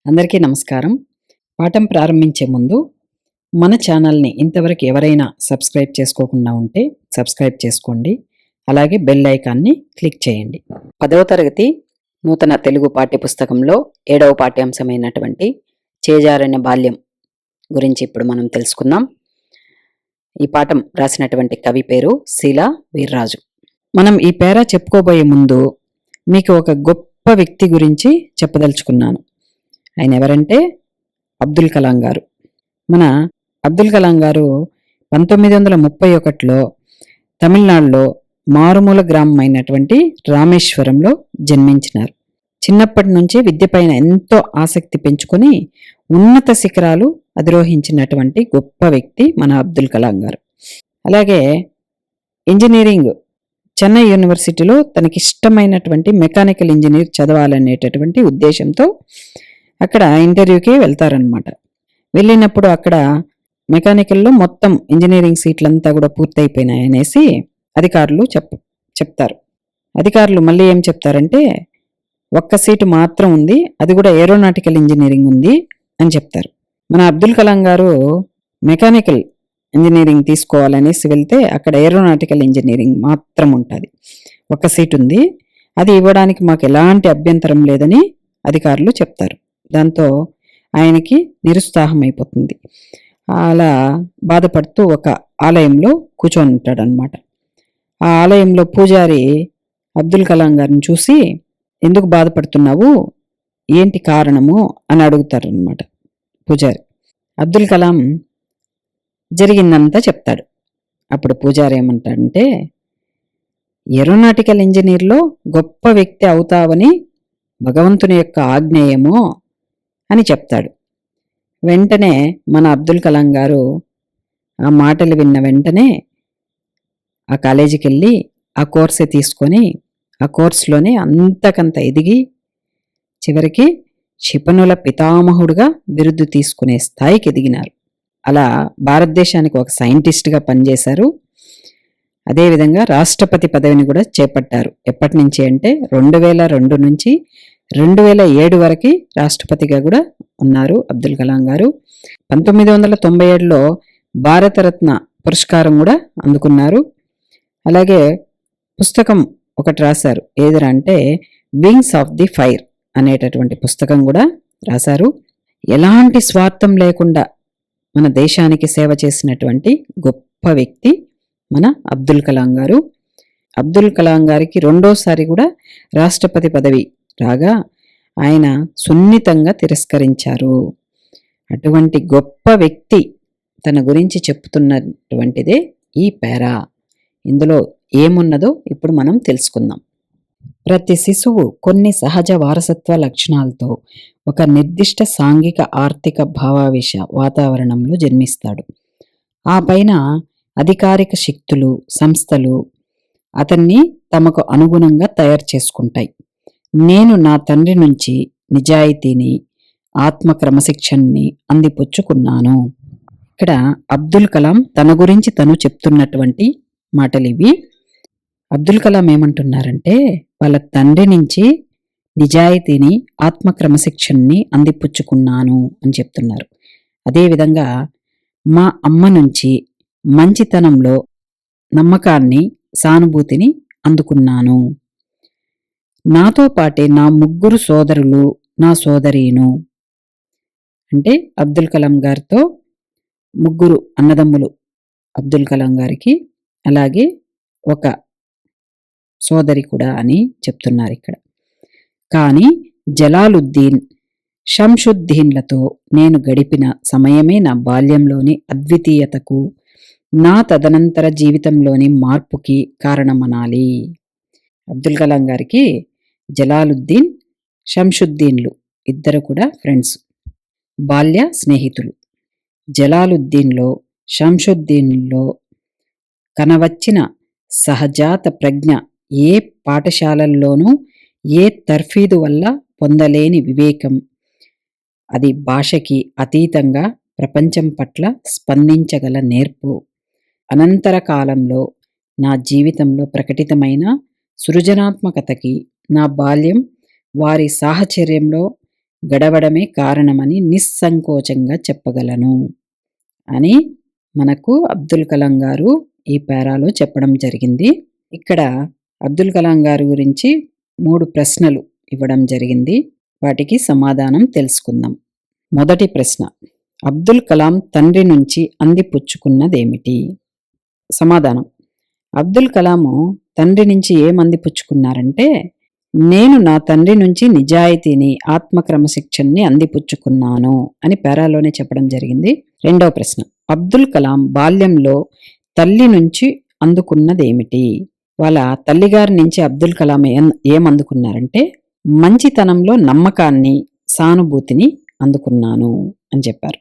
అందరికీ నమస్కారం. పాఠం ప్రారంభించే ముందు మన ఛానల్‌ని ఇంతవరకు ఎవరైనా సబ్స్క్రైబ్ చేసుకోకుండా ఉంటే సబ్స్క్రైబ్ చేసుకోండి. అలాగే బెల్ ఐకాన్‌ని క్లిక్ చేయండి. 10వ తరగతి నూతన తెలుగు పాఠ్యపుస్తకంలో 7వ పాఠ్యాంశమైనటువంటి చేజారిన బాల్యం గురించి ఇప్పుడు మనం తెలుసుకుందాం. ఈ పాఠం రాసినటువంటి కవి పేరు శీలా వీర్రాజు. మనం ఈ పేరా చెప్పుకోబోయే ముందు మీకు ఒక గొప్ప వ్యక్తి గురించి చెప్పదలుచుకున్నాను. ఆయన ఎవరంటే అబ్దుల్ కలాం గారు. మన అబ్దుల్ కలాం గారు 1931లో తమిళనాడులో మారుమూల గ్రామం అయినటువంటి రామేశ్వరంలో జన్మించినారు. చిన్నప్పటి నుంచి విద్యపైన ఎంతో ఆసక్తి పెంచుకొని ఉన్నత శిఖరాలు అధిరోహించినటువంటి గొప్ప వ్యక్తి మన అబ్దుల్ కలాం గారు. అలాగే ఇంజనీరింగ్ చెన్నై యూనివర్సిటీలో తనకిష్టమైనటువంటి మెకానికల్ ఇంజనీర్ చదవాలనేటటువంటి ఉద్దేశంతో అక్కడ ఇంటర్వ్యూకి వెళ్తారనమాట. వెళ్ళినప్పుడు అక్కడ మెకానికల్లో మొత్తం ఇంజనీరింగ్ సీట్లంతా కూడా పూర్తయిపోయినాయి అనేసి అధికారులు చెప్తారు. అధికారులు మళ్ళీ ఏం చెప్తారంటే ఒక్క సీటు మాత్రం ఉంది, అది కూడా ఏరోనాటికల్ ఇంజనీరింగ్ ఉంది అని చెప్తారు. మన అబ్దుల్ కలాం గారు మెకానికల్ ఇంజనీరింగ్ తీసుకోవాలనేసి వెళ్తే అక్కడ ఏరోనాటికల్ ఇంజనీరింగ్ మాత్రం ఉంటుంది, ఒక్క సీటు ఉంది, అది ఇవ్వడానికి మాకు ఎలాంటి అభ్యంతరం లేదని అధికారులు చెప్తారు. దాంతో ఆయనకి నిరుత్సాహం అయిపోతుంది. అలా బాధపడుతూ ఒక ఆలయంలో కూర్చొని ఉంటాడనమాట. ఆ ఆలయంలో పూజారి అబ్దుల్ కలాం గారిని చూసి ఎందుకు బాధపడుతున్నావు, ఏంటి కారణము అని అడుగుతారనమాట పూజారి. అబ్దుల్ కలాం జరిగిందంతా చెప్తాడు. అప్పుడు పూజారి ఏమంటాడంటే, ఏరోనాటికల్ ఇంజనీర్లో గొప్ప వ్యక్తి అవుతావని భగవంతుని యొక్క ఆజ్ఞేయమో అని చెప్తాడు. వెంటనే మన అబ్దుల్ కలాం గారు ఆ మాటలు విన్న వెంటనే ఆ కాలేజీకి వెళ్ళి ఆ కోర్సే తీసుకొని ఆ కోర్సులోనే అంతకంత ఎదిగి చివరికి క్షిపణుల పితామహుడుగా బిరుదు తీసుకునే స్థాయికి ఎదిగినారు. అలా భారతదేశానికి ఒక సైంటిస్ట్గా పనిచేశారు. అదేవిధంగా రాష్ట్రపతి పదవిని కూడా చేపట్టారు. ఎప్పటి నుంచి అంటే 2002 నుంచి 2007 వరకు రాష్ట్రపతిగా కూడా ఉన్నారు అబ్దుల్ కలాం గారు. 1997లో భారతరత్న పురస్కారం కూడా అందుకున్నారు. అలాగే పుస్తకం ఒకటి రాశారు, ఏదిరా అంటే వింగ్స్ ఆఫ్ ది ఫైర్ అనేటటువంటి పుస్తకం కూడా రాశారు. ఎలాంటి స్వార్థం లేకుండా మన దేశానికి సేవ చేసినటువంటి గొప్ప వ్యక్తి మన అబ్దుల్ కలాం గారు. అబ్దుల్ కలాం గారికి రెండోసారి కూడా రాష్ట్రపతి పదవి రాగా ఆయన సున్నితంగా తిరస్కరించారు. అటువంటి గొప్ప వ్యక్తి తన గురించి చెప్తున్నటువంటిదే ఈ పేరా. ఇందులో ఏమున్నదో ఇప్పుడు మనం తెలుసుకుందాం. ప్రతి శిశువు కొన్ని సహజ వారసత్వ లక్షణాలతో ఒక నిర్దిష్ట సాంఘిక ఆర్థిక భావావేశ వాతావరణంలో జన్మిస్తాడు. ఆ పైన అధికారిక శక్తులు సంస్థలు అతన్ని తమకు అనుగుణంగా తయారు చేసుకుంటాయి. నేను నా తండ్రి నుంచి నిజాయితీని ఆత్మ క్రమశిక్షణని అందిపుచ్చుకున్నాను. ఇక్కడ అబ్దుల్ కలాం తన గురించి తను చెప్తున్నటువంటి మాటలు ఇవి. అబ్దుల్ కలాం ఏమంటున్నారంటే వాళ్ళ తండ్రి నుంచి నిజాయితీని ఆత్మ క్రమశిక్షణని అందిపుచ్చుకున్నాను అని చెప్తున్నారు. అదేవిధంగా మా అమ్మ నుంచి మంచితనంలో నమ్మకాన్ని సానుభూతిని అందుకున్నాను. నాతో పాటే నా 3 సోదరులు నా సోదరీను, అంటే అబ్దుల్ కలాం గారితో 3 అన్నదమ్ములు అబ్దుల్ కలాం గారికి, అలాగే ఒక సోదరి కూడా అని చెప్తున్నారు ఇక్కడ. కానీ జలాలుద్దీన్ షంషుద్దీన్లతో నేను గడిపిన సమయమే నా బాల్యంలోని అద్వితీయతకు నా తదనంతర జీవితంలోని మార్పుకి కారణమనాలి. అబ్దుల్ కలాం గారికి జలాలుద్దీన్ షంషుద్దీన్లు ఇద్దరు కూడా ఫ్రెండ్స్, బాల్య స్నేహితులు. జలాలుద్దీన్లో షంషుద్దీన్లో కనవచ్చిన సహజాత ప్రజ్ఞ ఏ పాఠశాలల్లోనూ ఏ తర్ఫీదు వల్ల పొందలేని వివేకం, అది భాషకి అతీతంగా ప్రపంచం పట్ల స్పందించగల నేర్పు, అనంతర కాలంలో నా జీవితంలో ప్రకటితమైన సృజనాత్మకతకి నా బాల్యం వారి సాహచర్యంలో గడవడమే కారణమని నిస్సంకోచంగా చెప్పగలను అని మనకు అబ్దుల్ కలాం గారు ఈ పేరాలో చెప్పడం జరిగింది. ఇక్కడ అబ్దుల్ కలాం గారి గురించి 3 ప్రశ్నలు ఇవ్వడం జరిగింది. వాటికి సమాధానం తెలుసుకుందాం. మొదటి ప్రశ్న, అబ్దుల్ కలాం తండ్రి నుంచి అందిపుచ్చుకున్నదేమిటి? సమాధానం, అబ్దుల్ కలాము తండ్రి నుంచి ఏమందిపుచ్చుకున్నారంటే, నేను నా తండ్రి నుంచి నిజాయితీని, ఆత్మక్రమశిక్షణని అందిపుచ్చుకున్నాను అని పేరాలోనే చెప్పడం జరిగింది. రెండవ ప్రశ్న, అబ్దుల్ కలాం బాల్యంలో తల్లి నుంచి అందుకున్నదేమిటి? వాళ్ళ తల్లిగారి నుంచి అబ్దుల్ కలాం ఏమందుకున్నారంటే, మంచితనంలో నమ్మకాన్ని, సానుభూతిని అందుకున్నాను అని చెప్పారు.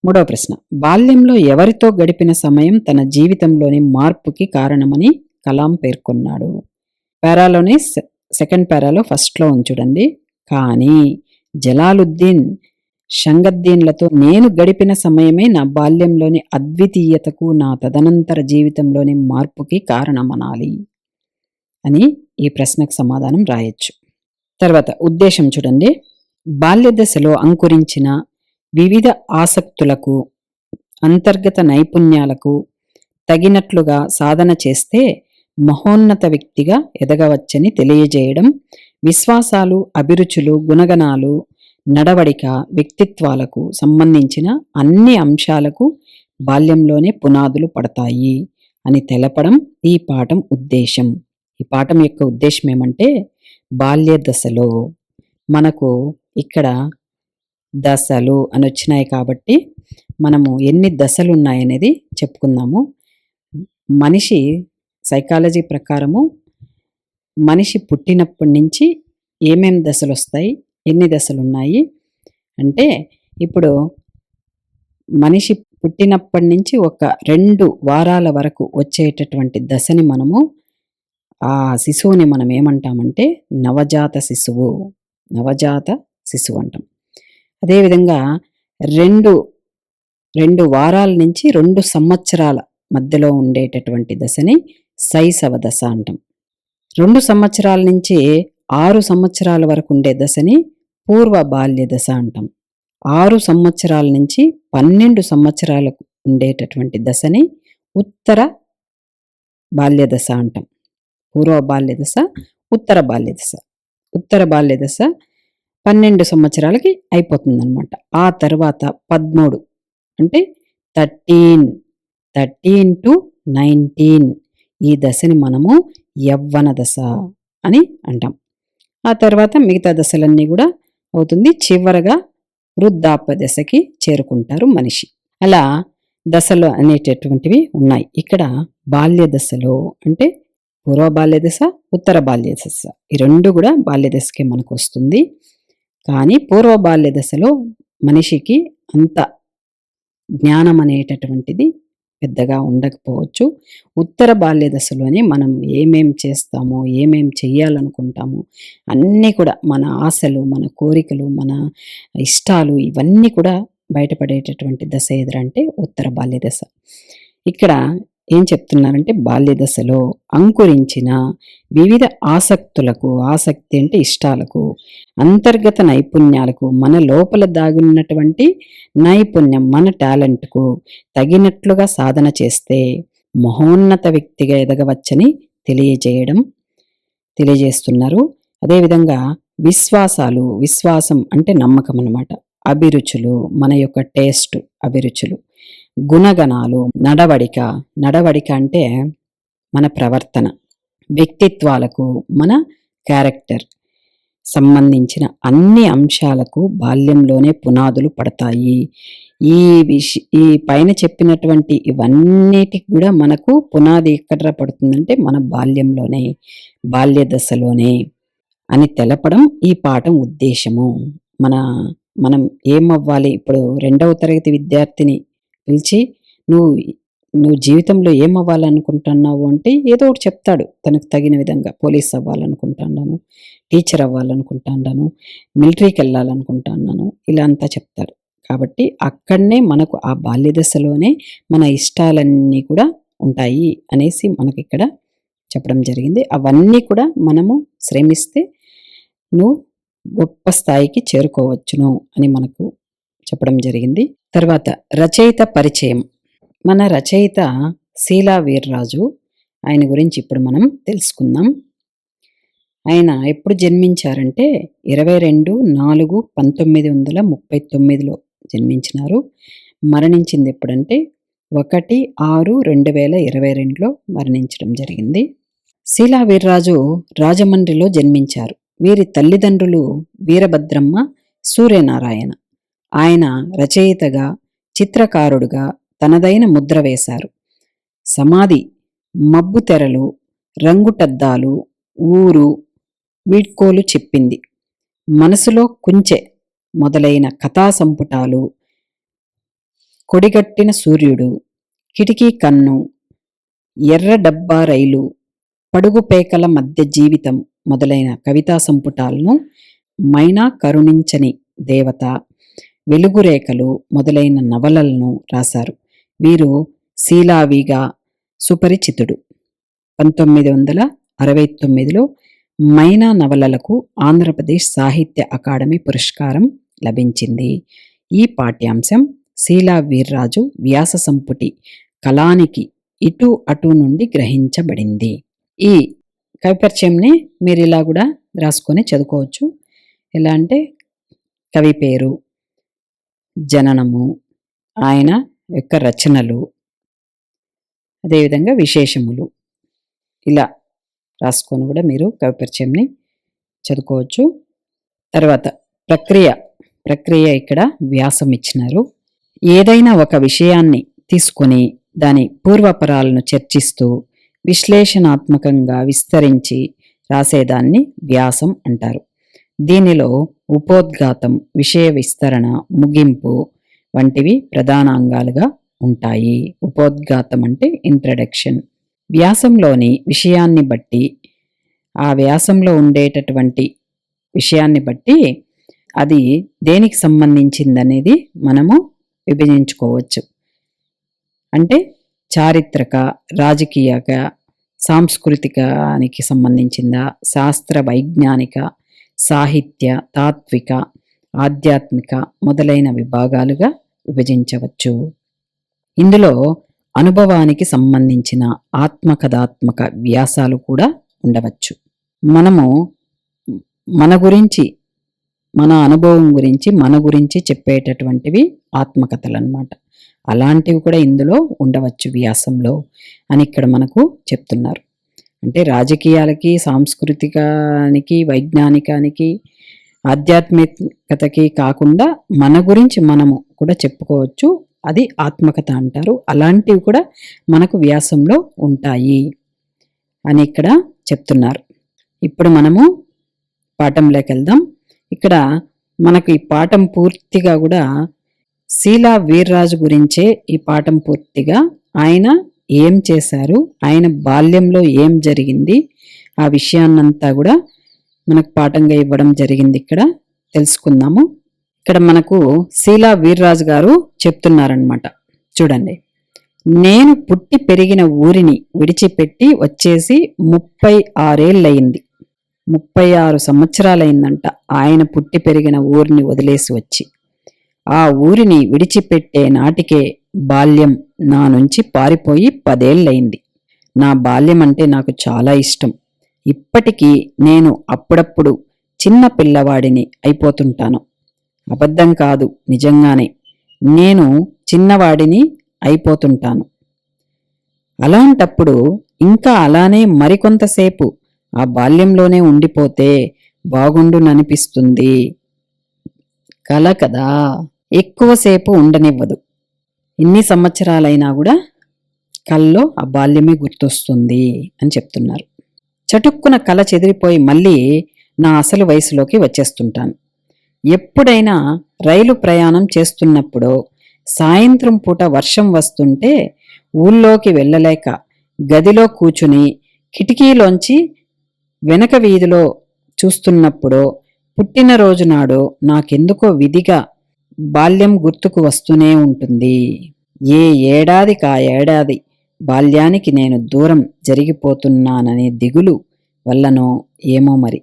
మూడవ ప్రశ్న, బాల్యంలో ఎవరితో గడిపిన సమయం తన జీవితంలోని మార్పుకి కారణమని కలాం పేర్కొన్నాడు? పేరాలోనే సెకండ్ పేరాలో ఫస్ట్లో చూడండి. కానీ జలాలుద్దీన్, షంగద్దీన్లతో నేను గడిపిన సమయమే నా బాల్యంలోని అద్వితీయతకు, నా తదనంతర జీవితంలోని మార్పుకి కారణమనాలి అని ఈ ప్రశ్నకు సమాధానం రాయొచ్చు. తర్వాత ఉద్దేశం చూడండి. బాల్య దశలో అంకురించిన వివిధ ఆసక్తులకు, అంతర్గత నైపుణ్యాలకు తగినట్లుగా సాధన చేస్తే మహోన్నత వ్యక్తిగా ఎదగవచ్చని తెలియజేయడం, విశ్వాసాలు, అభిరుచులు, గుణగణాలు, నడవడిక, వ్యక్తిత్వాలకు సంబంధించిన అన్ని అంశాలకు బాల్యంలోనే పునాదులు పడతాయి అని తెలపడం ఈ పాఠం ఉద్దేశం. ఈ పాఠం యొక్క ఉద్దేశం ఏమంటే, బాల్య దశలో మనకు ఇక్కడ దశలు అని వచ్చినాయి కాబట్టి మనము ఎన్ని దశలు ఉన్నాయనేది చెప్పుకుందాము. మనిషి సైకాలజీ ప్రకారము మనిషి పుట్టినప్పటి నుంచి ఏమేం దశలు వస్తాయి, ఎన్ని దశలు ఉన్నాయి అంటే, ఇప్పుడు మనిషి పుట్టినప్పటి నుంచి ఒక 2 వారాల వరకు వచ్చేటటువంటి దశని మనము, ఆ శిశువుని మనం ఏమంటామంటే నవజాత శిశువు అంటాం. అదేవిధంగా 2 వారాల నుంచి 2 సంవత్సరాల మధ్యలో ఉండేటటువంటి దశని శైశవ దశ అంటాం. 2 సంవత్సరాల నుంచి 6 సంవత్సరాల వరకు ఉండే దశని పూర్వ బాల్య దశ అంటాం. 6 సంవత్సరాల నుంచి 12 సంవత్సరాలకు ఉండేటటువంటి దశని ఉత్తర బాల్య దశ అంటాం. పూర్వ బాల్య దశ, ఉత్తర బాల్య దశ. ఉత్తర బాల్య దశ 12 సంవత్సరాలకి అయిపోతుందన్నమాట. ఆ తర్వాత 13 అంటే 13 టు 19 ఈ దశని మనము యవ్వన దశ అని అంటాం. ఆ తర్వాత మిగతా దశలన్నీ కూడా అవుతుంది. చివరగా వృద్ధాప్య దశకి చేరుకుంటారు మనిషి. అలా దశలు అనేటటువంటివి ఉన్నాయి. ఇక్కడ బాల్య దశలో అంటే పూర్వ బాల్య దశ, ఉత్తర బాల్య దశ, ఈ 2 కూడా బాల్య దశకే మనకు వస్తుంది. కానీ పూర్వ బాల్య దశలో మనిషికి అంత జ్ఞానం అనేటటువంటిది పెద్దగా ఉండకపోవచ్చు. ఉత్తర బాల్య దశలోనే మనం ఏమేం చేస్తామో, ఏమేం చెయ్యాలనుకుంటామో అన్నీ కూడా, మన ఆశలు, మన కోరికలు, మన ఇష్టాలు ఇవన్నీ కూడా బయటపడేటటువంటి దశ ఎదురంటే ఉత్తర బాల్య దశ. ఇక్కడ ఏం చెప్తున్నారంటే, బాల్య దశలో అంకురించిన వివిధ ఆసక్తులకు, ఆసక్తి అంటే ఇష్టాలకు, అంతర్గత నైపుణ్యాలకు, మన లోపల దాగున్నటువంటి నైపుణ్యం, మన టాలెంట్కు తగినట్లుగా సాధన చేస్తే మహోన్నత వ్యక్తిగా ఎదగవచ్చని తెలియజేస్తున్నారు. అదేవిధంగా విశ్వాసం అంటే నమ్మకం అన్నమాట. అభిరుచులు, మన యొక్క టేస్ట్, అభిరుచులు, గుణగణాలు, నడవడిక అంటే మన ప్రవర్తన, వ్యక్తిత్వాలకు, మన క్యారెక్టర్ సంబంధించిన అన్ని అంశాలకు బాల్యంలోనే పునాదులు పడతాయి. ఈ పైన చెప్పినటువంటి ఇవన్నిటికి కూడా మనకు పునాది ఎక్కడ పడుతుందంటే మన బాల్యంలోనే, బాల్య దశలోనే అని తెలపడం ఈ పాఠం ఉద్దేశము. మనం ఏమవ్వాలి, ఇప్పుడు 2వ తరగతి విద్యార్థిని పిలిచి నువ్వు జీవితంలో ఏమవ్వాలనుకుంటున్నావు అంటే ఏదో ఒకటి చెప్తాడు తనకు తగిన విధంగా. పోలీస్ అవ్వాలనుకుంటున్నాను, టీచర్ అవ్వాలనుకుంటున్నాను, మిలిటరీకి వెళ్ళాలనుకుంటున్నాను, ఇలా అంతా చెప్తాడు. కాబట్టి అక్కడనే మనకు ఆ బాల్య దశలోనే మన ఇష్టాలన్నీ కూడా ఉంటాయి అనేసి మనకి ఇక్కడ చెప్పడం జరిగింది. అవన్నీ కూడా మనము శ్రమిస్తే నువ్వు గొప్ప స్థాయికి చేరుకోవచ్చును అని మనకు చెప్పడం జరిగింది. తర్వాత రచయిత పరిచయం. మన రచయిత శీలా వీర్రాజు. ఆయన గురించి ఇప్పుడు మనం తెలుసుకుందాం. ఆయన ఎప్పుడు జన్మించారంటే 22/4/1939లో జన్మించినారు. మరణించింది ఎప్పుడంటే 1/6/2022లో మరణించడం జరిగింది. శీలా వీర్రాజు రాజమండ్రిలో జన్మించారు. వీరి తల్లిదండ్రులు వీరభద్రమ్మ, సూర్యనారాయణ. ఆయన రచయితగా, చిత్రకారుడుగా తనదైన ముద్ర వేశారు. సమాధి మబ్బు తెరలు, రంగుటద్దాలు, ఊరు, వీడ్కోలు చెప్పింది, మనసులో కుంచె మొదలైన కథా సంపుటాలు, కొడిగట్టిన సూర్యుడు, కిటికీ కన్ను, ఎర్ర డబ్బా రైలు, పడుగు పేకల మధ్య జీవితం మొదలైన కవితా సంపుటాలను, మైనా కరుణించని దేవత, వెలుగురేఖలు మొదలైన నవలలను రాశారు. వీరు శీలావిగా సుపరిచితుడు. 1969లో మైనా నవలలకు ఆంధ్రప్రదేశ్ సాహిత్య అకాడమీ పురస్కారం లభించింది. ఈ పాఠ్యాంశం శీలా వీర్రాజు వ్యాస సంపుటి కళానికి ఇటు అటు నుండి గ్రహించబడింది. ఈ కవిపరిచయంని మీరు ఇలా కూడా రాసుకొని చదువుకోవచ్చు. ఎలా అంటే కవి పేరు, జననము, ఆయన యొక్క రచనలు, అదేవిధంగా విశేషములు, ఇలా రాసుకొని కూడా మీరు కవిపరిచయంని చదువుకోవచ్చు. తర్వాత ప్రక్రియ ఇక్కడ వ్యాసం ఇచ్చినారు. ఏదైనా ఒక విషయాన్ని తీసుకొని దాని పూర్వపరాలను చర్చిస్తూ విశ్లేషణాత్మకంగా విస్తరించి రాసేదాన్ని వ్యాసం అంటారు. దీనిలో ఉపోద్ఘాతం, విషయ విస్తరణ, ముగింపు వంటివి ప్రధాన అంగాలుగా ఉంటాయి. ఉపోద్ఘాతం అంటే ఇంట్రడక్షన్. వ్యాసంలోని విషయాన్ని బట్టి, ఆ వ్యాసంలో ఉండేటటువంటి విషయాన్ని బట్టి అది దేనికి సంబంధించిందనేది మనము విభజించుకోవచ్చు. అంటే చారిత్రక, రాజకీయక, సాంస్కృతికానికి సంబంధించిందా, శాస్త్ర వైజ్ఞానిక, సాహిత్య, తాత్విక, ఆధ్యాత్మిక మొదలైన విభాగాలుగా విభజించవచ్చు. ఇందులో అనుభవానికి సంబంధించిన ఆత్మకథాత్మక వ్యాసాలు కూడా ఉండవచ్చు. మనము మన గురించి, మన అనుభవం గురించి, మన గురించి చెప్పేటటువంటివి ఆత్మకథలు అన్నమాట. అలాంటివి కూడా ఇందులో ఉండవచ్చు వ్యాసంలో అని ఇక్కడ మనకు చెప్తున్నారు. అంటే రాజకీయాలకి, సాంస్కృతికానికి, వైజ్ఞానికానికి, ఆధ్యాత్మికతకి కాకుండా మన గురించి మనము కూడా చెప్పుకోవచ్చు. అది ఆత్మకథ అంటారు. అలాంటివి కూడా మనకు వ్యాసంలో ఉంటాయి అని ఇక్కడ చెప్తున్నారు. ఇప్పుడు మనము పాఠంలోకి వెళ్దాం. ఇక్కడ మనకు ఈ పాఠం పూర్తిగా కూడా శీలా వీర్రాజు గురించే. ఈ పాఠం పూర్తిగా ఆయన ఏం చేశారు, ఆయన బాల్యంలో ఏం జరిగింది, ఆ విషయాన్నంతా కూడా మనకు పాఠంగా ఇవ్వడం జరిగింది. ఇక్కడ తెలుసుకుందాము. ఇక్కడ మనకు శీలా వీర్రాజు గారు చెప్తున్నారనమాట. చూడండి, నేను పుట్టి పెరిగిన ఊరిని విడిచిపెట్టి వచ్చేసి 36 ఏళ్ళయింది. 36 సంవత్సరాలైందంట ఆయన పుట్టి పెరిగిన ఊరిని వదిలేసి వచ్చి. ఆ ఊరిని విడిచిపెట్టే నాటికే బాల్యం నా నుంచి పారిపోయి 10 ఏళ్ళయింది. నా బాల్యం అంటే నాకు చాలా ఇష్టం. ఇప్పటికీ నేను అప్పుడప్పుడు చిన్న పిల్లవాడిని అయిపోతుంటాను. అబద్ధం కాదు, నిజంగానే నేను చిన్నవాడిని అయిపోతుంటాను. అలాంటప్పుడు ఇంకా అలానే మరికొంతసేపు ఆ బాల్యంలోనే ఉండిపోతే బాగుండుననిపిస్తుంది. కల కదా, ఎక్కువసేపు ఉండనివ్వదు. ఇన్ని సంవత్సరాలైనా కూడా కల్లో ఆ బాల్యమే గుర్తొస్తుంది అని చెప్తున్నారు. చటుక్కున కల చెదిరిపోయి మళ్ళీ నా అసలు వయసులోకి వచ్చేస్తుంటాను. ఎప్పుడైనా రైలు ప్రయాణం చేస్తున్నప్పుడో, సాయంత్రం పూట వర్షం వస్తుంటే ఊళ్ళోకి వెళ్ళలేక గదిలో కూచుని కిటికీలోంచి వెనక వీధిలో చూస్తున్నప్పుడో, పుట్టినరోజు నాడో నాకెందుకో విధిగా బాల్యం గుర్తుకు వస్తూనే ఉంటుంది. ఏ ఏడాదికా ఏడాది బాల్యానికి నేను దూరం జరిగిపోతున్నాననే దిగులు వల్లనో ఏమో మరి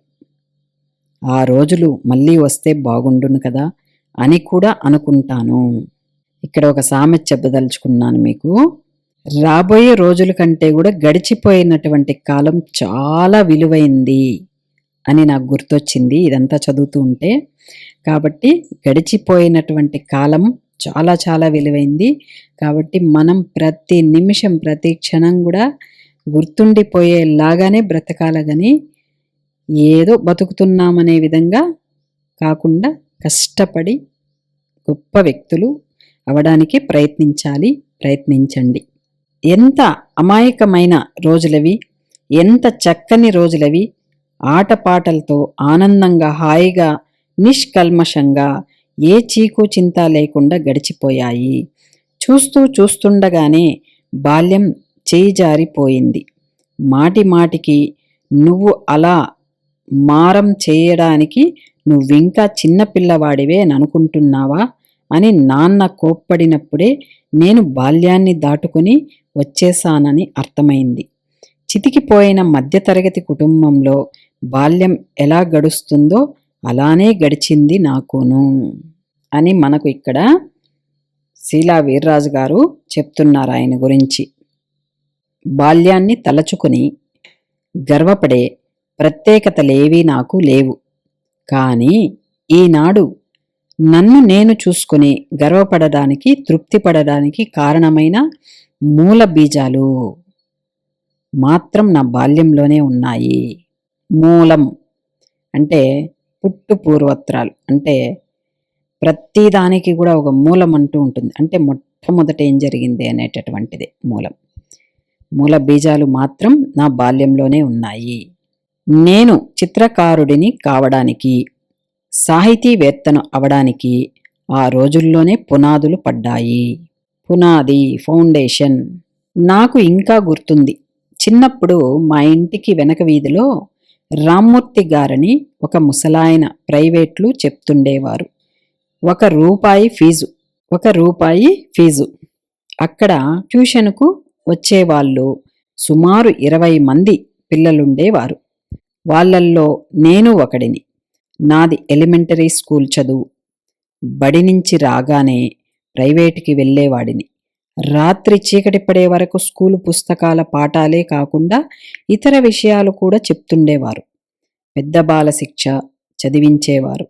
ఆ రోజులు మళ్ళీ వస్తే బాగుండును కదా అని కూడా అనుకుంటాను. ఇక్కడ ఒక సామెత చెప్పదలుచుకున్నాను మీకు. రాబోయే రోజుల కంటే కూడా గడిచిపోయినటువంటి కాలం చాలా విలువైంది అని నాకు గుర్తొచ్చింది ఇదంతా చదువుతూ ఉంటే. కాబట్టి గడిచిపోయినటువంటి కాలం చాలా చాలా విలువైంది. కాబట్టి మనం ప్రతి నిమిషం ప్రతి క్షణం కూడా గుర్తుండిపోయేలాగానే బ్రతకాల గాని ఏదో బతుకుతున్నామనే విధంగా కాకుండా కష్టపడి గొప్ప వ్యక్తులు అవడానికి ప్రయత్నించండి. ఎంత అమాయకమైన రోజులవి, ఎంత చక్కని రోజులవి, ఆటపాటలతో ఆనందంగా హాయిగా నిష్కల్మషంగా ఏ చీకు చింత లేకుండా గడిచిపోయాయి. చూస్తుండగానే బాల్యం చేయి జారిపోయింది. మాటి మాటికి నువ్వు అలా మారం చేయడానికి నువ్వింకా చిన్నపిల్లవాడివే అని అనుకుంటున్నావా అని నాన్న కోప్పడినప్పుడే నేను బాల్యాన్ని దాటుకుని వచ్చేశానని అర్థమైంది. చితికిపోయిన మధ్యతరగతి కుటుంబంలో బాల్యం ఎలా గడుస్తుందో అలానే గడిచింది నాకును అని మనకు ఇక్కడ శీలా వీర్రాజు గారు చెప్తున్నారు ఆయన గురించి. బాల్యాన్ని తలచుకుని గర్వపడే ప్రత్యేకతలేవీ నాకు లేవు. కానీ ఈనాడు నన్ను నేను చూసుకుని గర్వపడడానికి తృప్తిపడడానికి కారణమైన మూల బీజాలు మాత్రం నా బాల్యంలోనే ఉన్నాయి. మూలం అంటే పుట్టు పూర్వత్రాలు, అంటే ప్రతిదానికి కూడా ఒక మూలం అంటూ ఉంటుంది. అంటే మొట్టమొదట ఏం జరిగింది అనేటటువంటిది మూల బీజాలు మాత్రం నా బాల్యంలోనే ఉన్నాయి. నేను చిత్రకారుడిని కావడానికి, సాహితీవేత్తను అవడానికి ఆ రోజుల్లోనే పునాదులు పడ్డాయి. పునాది, ఫౌండేషన్. నాకు ఇంకా గుర్తుంది, చిన్నప్పుడు మా ఇంటికి వెనక వీధిలో రామ్మూర్తి గారని ఒక ముసలాయన ప్రైవేట్లు చెప్తుండేవారు. రూపాయి ఫీజు. అక్కడ ట్యూషన్కు వచ్చేవాళ్ళు సుమారు 20 మంది పిల్లలుండేవారు. వాళ్ళల్లో నేను ఒకడిని. నాది ఎలిమెంటరీ స్కూల్ చదువు. బడి నుంచి రాగానే ప్రైవేటుకి వెళ్ళేవాడిని. రాత్రి చీకటి పడే వరకు స్కూలు పుస్తకాల పాఠాలే కాకుండా ఇతర విషయాలు కూడా చెప్తుండేవారు. పెద్ద బాల శిక్ష చదివించేవారు.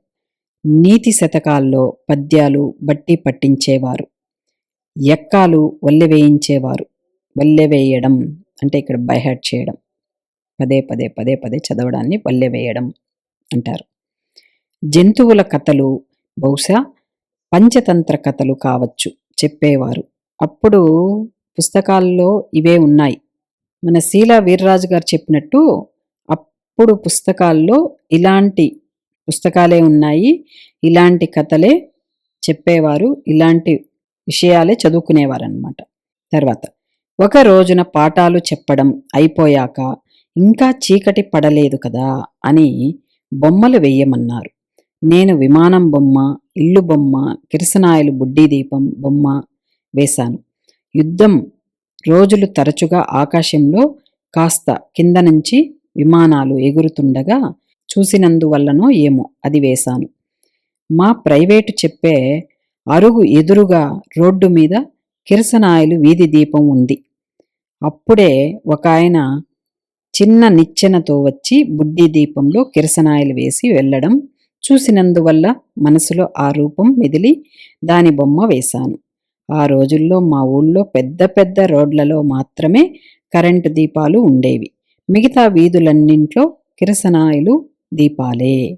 నీతి శతకాల్లో పద్యాలు బట్టి పట్టించేవారు. ఎక్కాలు వల్లెవేయడం అంటే ఇక్కడ బైహార్ట్ చేయడం, పదే చదవడాన్ని వల్లెవేయడం అంటారు. జంతువుల కథలు, బహుశా పంచతంత్ర కథలు కావచ్చు చెప్పేవారు. అప్పుడు పుస్తకాల్లో ఇవే ఉన్నాయి. మన శీలా వీర్రాజు గారు చెప్పినట్టు అప్పుడు పుస్తకాల్లో ఇలాంటి పుస్తకాలే ఉన్నాయి, ఇలాంటి కథలే చెప్పేవారు, ఇలాంటి విషయాలే చదువుకునేవారన్నమాట. తర్వాత ఒక రోజున పాఠాలు చెప్పడం అయిపోయాక ఇంకా చీకటి పడలేదు కదా అని బొమ్మలు వెయ్యమన్నారు. నేను విమానం బొమ్మ, ఇల్లు బొమ్మ, కిరసనాయలు బుడ్డీ దీపం బొమ్మ వేశాను. యుద్ధం రోజులు తరచుగా ఆకాశంలో కాస్త కింద నుంచి విమానాలు ఎగురుతుండగా చూసినందువల్లనో ఏమో అది వేశాను. మా ప్రైవేటు చెప్పే అరుగు ఎదురుగా రోడ్డు మీద కిరసనాయలు వీధి దీపం ఉంది. అప్పుడే ఒక ఆయన చిన్న నిచ్చెనతో వచ్చి బుడ్డీ దీపంలో కిరసనాయలు వేసి వెళ్ళడం చూసినందువల్ల మనసులో ఆ రూపం మెదిలి దాని బొమ్మ వేశాను. ఆ రోజుల్లో మా ఊళ్ళో పెద్ద పెద్ద రోడ్లలో మాత్రమే కరెంటు దీపాలు ఉండేవి. మిగతా వీధులన్నింట్లో కిరసనాయలు దీపాలే.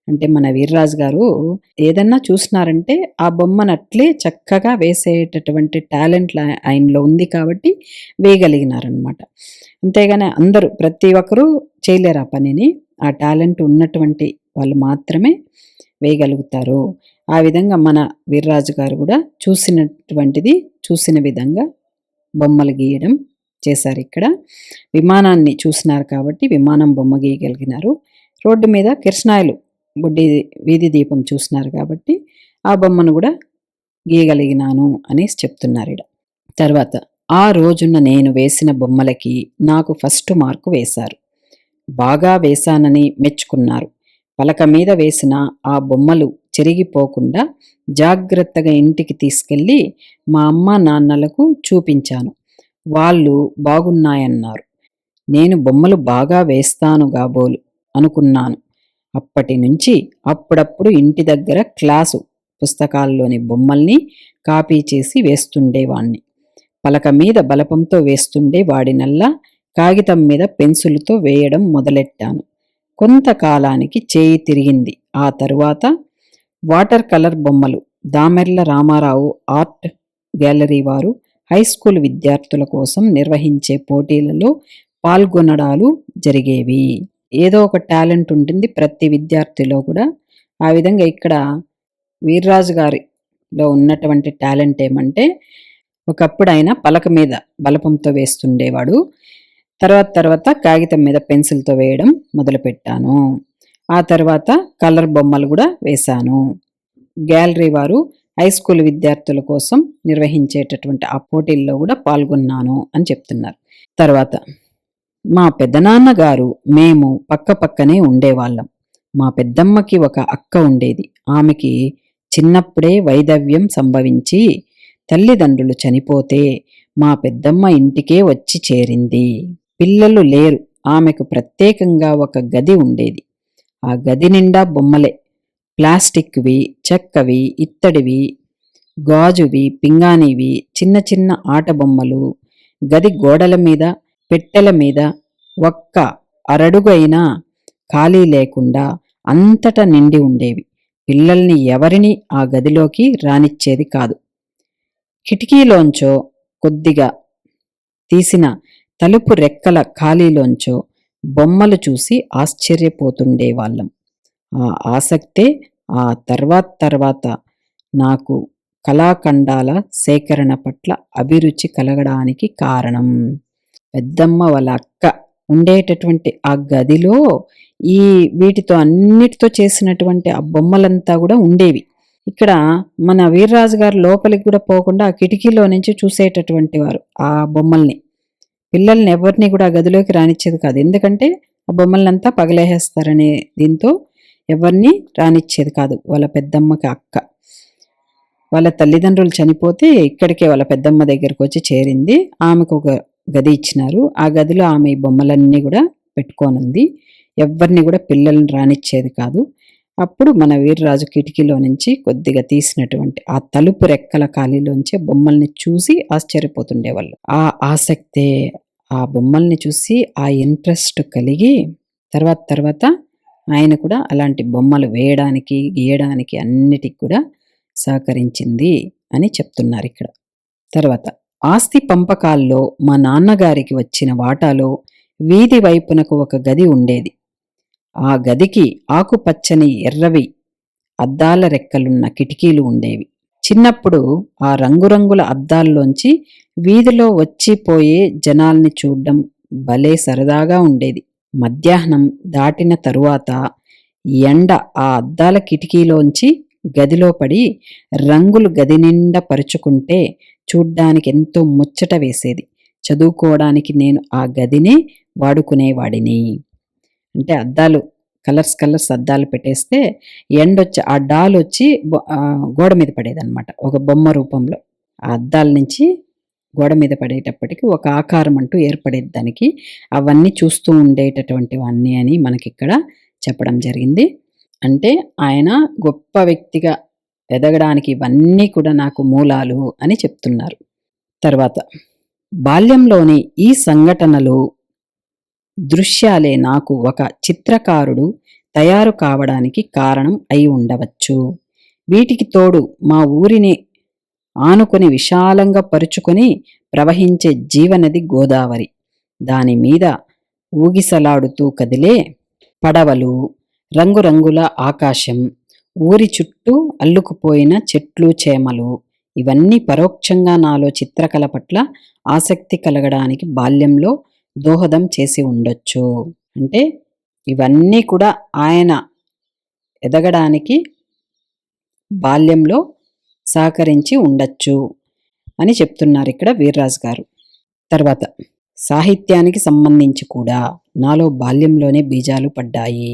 అంటే మన వీర్రాజు గారు ఏదన్నా చూసినారంటే ఆ బొమ్మనట్లే చక్కగా వేసేటటువంటి టాలెంట్ ఆయనలో ఉంది కాబట్టి వేయగలిగినారనమాట. అంతేగాని అందరూ ప్రతి ఒక్కరూ చేయలేరు ఆ పనిని. ఆ టాలెంట్ ఉన్నటువంటి వాళ్ళు మాత్రమే వేయగలుగుతారు. ఆ విధంగా మన వీర్రాజు గారు కూడా చూసిన విధంగా బొమ్మలు గీయడం చేశారు. ఇక్కడ విమానాన్ని చూసినారు కాబట్టి విమానం బొమ్మ గీయగలిగినారు. రోడ్డు మీద కిరసనాయలు బుడ్డి వీధి దీపం చూసినారు కాబట్టి ఆ బొమ్మను కూడా గీయగలిగినాను అనేసి చెప్తున్నారు. తర్వాత ఆ రోజున నేను వేసిన బొమ్మలకి నాకు ఫస్ట్ మార్కు వేశారు. బాగా వేశానని మెచ్చుకున్నారు. పలక మీద వేసిన ఆ బొమ్మలు చెరిగిపోకుండా జాగ్రత్తగా ఇంటికి తీసుకెళ్ళి మా అమ్మ నాన్నలకు చూపించాను. వాళ్ళు బాగున్నాయన్నారు. నేను బొమ్మలు బాగా వేస్తాను కాబోలు అనుకున్నాను. అప్పటి నుంచి అప్పుడప్పుడు ఇంటి దగ్గర క్లాసు పుస్తకాల్లోని బొమ్మల్ని కాపీ చేసి వేస్తుండేవాణ్ణి. పలక మీద బలపంతో వేస్తుండే వాడినల్లా కాగితం మీద పెన్సిలుతో వేయడం మొదలెట్టాను. కొంతకాలానికి చేయి తిరిగింది. ఆ తరువాత వాటర్ కలర్ బొమ్మలు దామెర్ల రామారావు ఆర్ట్ గ్యాలరీ వారు హైస్కూల్ విద్యార్థుల కోసం నిర్వహించే పోటీలలో పాల్గొనడాలు జరిగేవి. ఏదో ఒక టాలెంట్ ఉంటుంది ప్రతి విద్యార్థిలో కూడా. ఆ విధంగా ఇక్కడ వీర్రాజు గారిలో ఉన్నటువంటి టాలెంట్ ఏమంటే, ఒకప్పుడు ఆయన పలక మీద బలపంతో వేస్తుండేవాడు. తర్వాత కాగితం మీద పెన్సిల్తో వేయడం మొదలుపెట్టాను. ఆ తర్వాత కలర్ బొమ్మలు కూడా వేశాను. గ్యాలరీ వారు హై స్కూల్ విద్యార్థుల కోసం నిర్వహించేటటువంటి ఆ పోటీల్లో కూడా పాల్గొన్నాను అని చెప్తున్నారు. తర్వాత మా పెద్దనాన్నగారు మేము పక్కపక్కనే ఉండేవాళ్ళం. మా పెద్దమ్మకి ఒక అక్క ఉండేది. ఆమెకి చిన్నప్పుడే వైధవ్యం సంభవించి తల్లిదండ్రులు చనిపోతే మా పెద్దమ్మ ఇంటికే వచ్చి చేరింది. పిల్లలు లేరు. ఆమెకు ప్రత్యేకంగా ఒక గది ఉండేది. ఆ గది నిండా బొమ్మలే. ప్లాస్టిక్వి, చెక్కవి, ఇత్తడివి, గాజువి, పింగాణివి, చిన్న చిన్న ఆట బొమ్మలు. గది గోడల మీద, పెట్టెల మీద ఒక్క అరడుగు అయినా ఖాళీ లేకుండా అంతటా నిండి ఉండేవి. పిల్లల్ని ఎవరిని ఆ గదిలోకి రానిచ్చేది కాదు. కిటికీలోంచో కొద్దిగా తీసిన తలుపు రెక్కల ఖాళీలోంచో బొమ్మలు చూసి ఆశ్చర్యపోతుండేవాళ్ళం. ఆ ఆసక్తే ఆ తర్వాత నాకు కళాఖండాల సేకరణ పట్ల అభిరుచి కలగడానికి కారణం. పెద్దమ్మ వాళ్ళ అక్క ఉండేటటువంటి ఆ గదిలో ఈ వీటితో అన్నిటితో చేసినటువంటి ఆ బొమ్మలంతా కూడా ఉండేవి. ఇక్కడ మన వీర్రాజు గారు లోపలికి కూడా పోకుండా ఆ కిటికీలో నుంచి చూసేటటువంటి వారు ఆ బొమ్మల్ని. పిల్లల్ని ఎవరిని కూడా ఆ గదిలోకి రానిచ్చేది కాదు. ఎందుకంటే ఆ బొమ్మలంతా పగలేసేస్తారనే దీంతో ఎవరిని రానిచ్చేది కాదు. వాళ్ళ పెద్దమ్మకి అక్క. వాళ్ళ తల్లిదండ్రులు చనిపోతే ఇక్కడికే వాళ్ళ పెద్దమ్మ దగ్గరకు వచ్చి చేరింది. ఆమెకు ఒక గది ఇచ్చినారు. ఆ గదిలో ఆమె ఈ బొమ్మలన్నీ కూడా పెట్టుకోనుంది. ఎవరిని కూడా పిల్లల్ని రానిచ్చేది కాదు. అప్పుడు మన వీర్రాజు కిటికీలో నుంచి కొద్దిగా తీసినటువంటి ఆ తలుపు రెక్కల ఖాళీలోంచి బొమ్మల్ని చూసి ఆశ్చర్యపోతుండేవాళ్ళు. ఆ ఆసక్తే, ఆ బొమ్మల్ని చూసి ఆ ఇంట్రెస్ట్ కలిగి తర్వాత ఆయన కూడా అలాంటి బొమ్మలు వేయడానికి, గీయడానికి అన్నిటికి కూడా సహకరించింది అని చెప్తున్నారు ఇక్కడ. తర్వాత ఆస్తి పంపకాల్లో మా నాన్నగారికి వచ్చిన వాటాలో వీధి వైపునకు ఒక గది ఉండేది. ఆ గదికి ఆకుపచ్చని ఎర్రవి అద్దాల రెక్కలున్న కిటికీలు ఉండేవి. చిన్నప్పుడు ఆ రంగురంగుల అద్దాల్లోంచి వీధిలో వచ్చిపోయే జనాల్ని చూడ్డం భలే సరదాగా ఉండేది. మధ్యాహ్నం దాటిన తరువాత ఎండ ఆ అద్దాల కిటికీలోంచి గదిలో పడి రంగులు గది నిండా పరుచుకుంటే చూడ్డానికి ఎంతో ముచ్చట వేసేది. చదువుకోవడానికి నేను ఆ గదినే వాడుకునేవాడిని. అంటే అద్దాలు కలర్స్ అద్దాలు పెట్టేస్తే ఎండొచ్చి ఆ డాల్ వచ్చి గోడ మీద పడేదన్నమాట, ఒక బొమ్మ రూపంలో. ఆ అద్దాల నుంచి గోడ మీద పడేటప్పటికి ఒక ఆకారం అంటూ ఏర్పడేది దానికి. అవన్నీ చూస్తూ ఉండేటటువంటివన్నీ అని మనకిక్కడ చెప్పడం జరిగింది. అంటే ఆయన గొప్ప వ్యక్తిగా ఎదగడానికి ఇవన్నీ కూడా నాకు మూలాలు అని చెప్తున్నారు. తర్వాత బాల్యంలోని ఈ సంఘటనలు, దృశ్యాలే నాకు ఒక చిత్రకారుడు తయారు కావడానికి కారణం అయి ఉండవచ్చు. వీటికి తోడు మా ఊరిని ఆనుకొని విశాలంగా పరుచుకొని ప్రవహించే జీవనది గోదావరి. దాని మీద ఊగిసలాడుతూ కదిలే పడవలు, రంగురంగుల ఆకాశం, ఊరి చుట్టూ అల్లుకుపోయిన చెట్లు చేమలు, ఇవన్నీ పరోక్షంగా నాలో చిత్రకళ పట్ల ఆసక్తి కలగడానికి బాల్యంలో దోహదం చేసి ఉండొచ్చు. అంటే ఇవన్నీ కూడా ఆయన ఎదగడానికి బాల్యంలో సహకరించి ఉండొచ్చు అని చెప్తున్నారు ఇక్కడ వీర్రాజు గారు. తర్వాత సాహిత్యానికి సంబంధించి కూడా నాలో బాల్యంలోనే బీజాలు పడ్డాయి.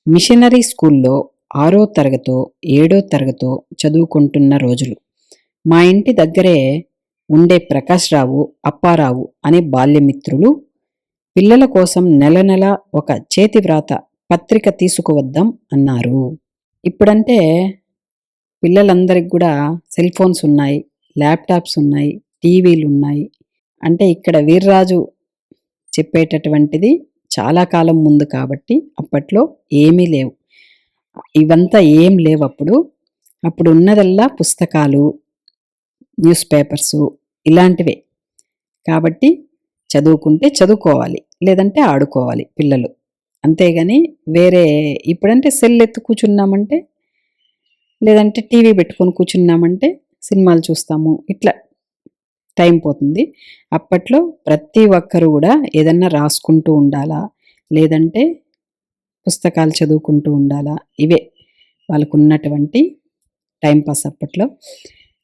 మిషనరీ స్కూల్లో 6వ తరగతో 7వ తరగతో చదువుకుంటున్న రోజులు. మా ఇంటి దగ్గరే ఉండే ప్రకాశ్రావు, అప్పారావు అనే బాల్యమిత్రులు పిల్లల కోసం నెల నెల ఒక చేతివ్రాత పత్రిక తీసుకువద్దాం అన్నారు. ఇప్పుడంటే పిల్లలందరికి కూడా సెల్ ఫోన్స్ ఉన్నాయి, ల్యాప్టాప్స్ ఉన్నాయి, టీవీలు ఉన్నాయి. అంటే ఇక్కడ వీర్రాజు చెప్పేటటువంటిది చాలా కాలం ముందు కాబట్టి అప్పట్లో ఏమీ లేవు. ఇవంతా ఏం లేవు అప్పుడు. అప్పుడు ఉన్నదల్లా పుస్తకాలు, న్యూస్ పేపర్సు ఇలాంటివే. కాబట్టి చదువుకుంటే చదువుకోవాలి, లేదంటే ఆడుకోవాలి పిల్లలు. అంతేగాని వేరే ఇప్పుడంటే సెల్ ఎత్తు కూర్చున్నామంటే, లేదంటే టీవీ పెట్టుకొని కూర్చున్నామంటే సినిమాలు చూస్తాము, ఇట్లా టైం పోతుంది. అప్పట్లో ప్రతి ఒక్కరు కూడా ఏదన్నా రాసుకుంటూ ఉండాలా, లేదంటే పుస్తకాలు చదువుకుంటూ ఉండాలా, ఇవే వాళ్ళకు ఉన్నటువంటి టైంపాస్ అప్పట్లో.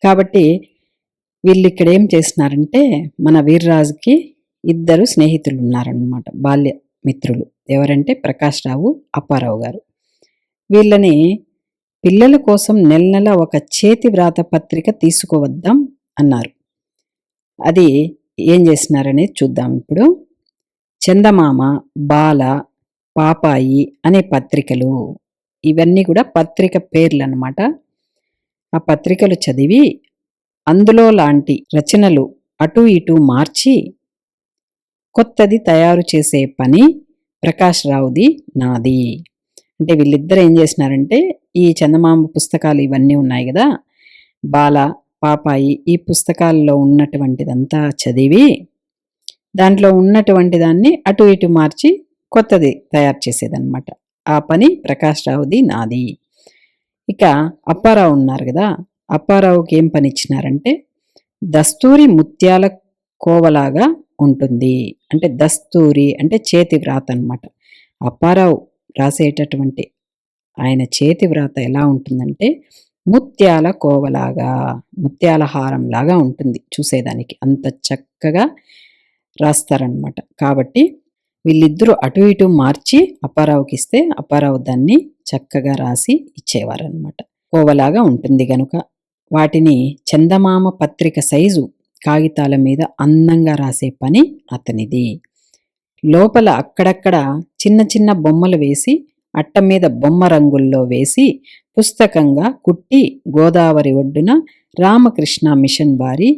కాబట్టి వీళ్ళు ఇక్కడ ఏం చేసినారంటే, మన వీర్రాజుకి 2 స్నేహితులు ఉన్నారనమాట, బాల్య మిత్రులు. ఎవరంటే ప్రకాశ్రావు, అప్పారావు గారు. వీళ్ళని పిల్లల కోసం నెల నెల ఒక చేతి వ్రాత పత్రిక తీసుకువద్దాం అన్నారు. అది ఏం చేసినారనేది చూద్దాం ఇప్పుడు. చందమామ, బాల, పాపాయి అనే పత్రికలు, ఇవన్నీ కూడా పత్రిక పేర్లు అన్నమాట. ఆ పత్రికలు చదివి అందులో లాంటి రచనలు అటు ఇటు మార్చి కొత్తది తయారు చేసే పని ప్రకాశ్రావుది, నాది. అంటే వీళ్ళిద్దరు ఏం చేసినారంటే, ఈ చందమామ పుస్తకాలు ఇవన్నీ ఉన్నాయి కదా, బాల, పాపాయి, ఈ పుస్తకాల్లో ఉన్నటువంటిదంతా చదివి దాంట్లో ఉన్నటువంటి దాన్ని అటు ఇటు మార్చి కొత్తది తయారు చేసేదన్నమాట. ఆ పని ప్రకాశ్రావుది, నాది. ఇక అప్పారావు ఉన్నారు కదా, అప్పారావుకి ఏం పని ఇచ్చినారంటే, దస్తూరి ముత్యాల కోవలాగా ఉంటుంది. అంటే దస్తూరి అంటే చేతి వ్రాత అనమాట. అప్పారావు రాసేటటువంటి ఆయన చేతి వ్రాత ఎలా ఉంటుందంటే, ముత్యాల కోవలాగా, ముత్యాల హారంలాగా ఉంటుంది చూసేదానికి. అంత చక్కగా రాస్తారనమాట. కాబట్టి వీళ్ళిద్దరూ అటు ఇటు మార్చి అప్పారావుకి ఇస్తే అప్పారావు దాన్ని చక్కగా రాసి ఇచ్చేవారనమాట. కోవలాగా ఉంటుంది గనుక వాటిని చందమామ పత్రిక సైజు కాగితాల మీద అందంగా రాసే పని అతనిది. లోపల అక్కడక్కడ చిన్న చిన్న బొమ్మలు వేసి అట్ట మీద బొమ్మ రంగుల్లో వేసి పుస్తకంగా కుట్టి గోదావరి ఒడ్డున రామకృష్ణ మిషన్ వారి